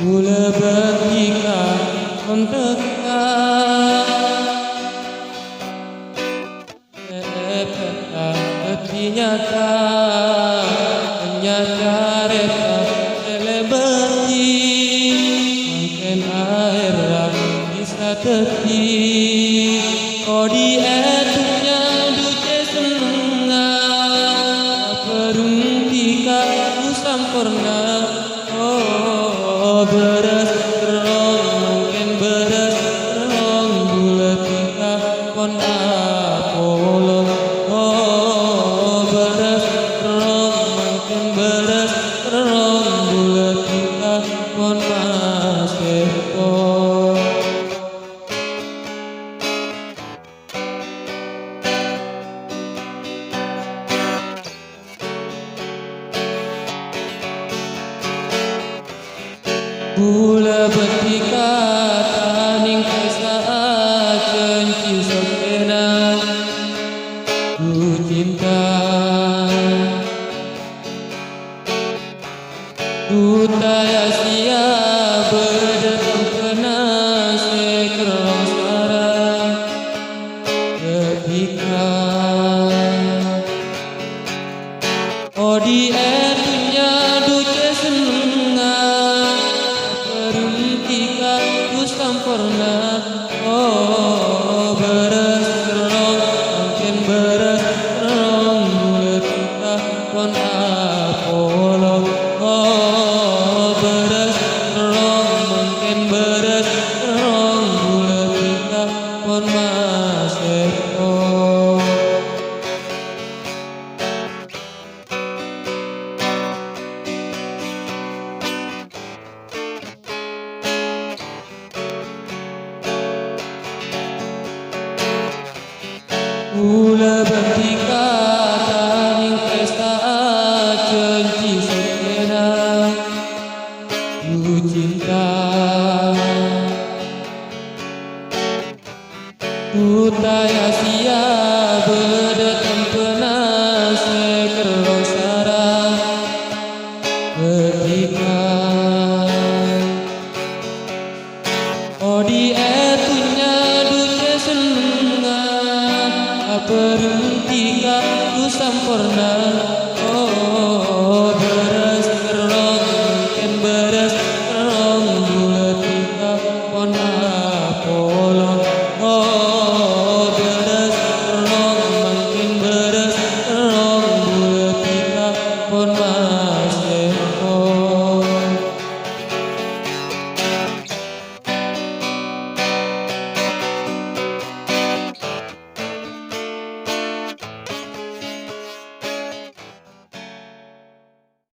Kula bertika mentekan peta peti nyata reta selebrti mungkin akhirnya bisa teti kodi etunya duce senang peruntika sampurna beres terong mungkin beres terong buletika kon apolo beres terong mungkin beres terong buletika kon maseko Kula betika taning kaisa cenci sokena ku cinta ku taya sia berdatang kena sekerong sarang ketika odi etunya duce senang sampurna beres terong mungkin beres terong buletika kon apolo beres terong mungkin beres terong buletika kon maseko Kula betika taning pesta cenci sokena ku cinta ku taya sia berdatang pena sekerong sarang ketika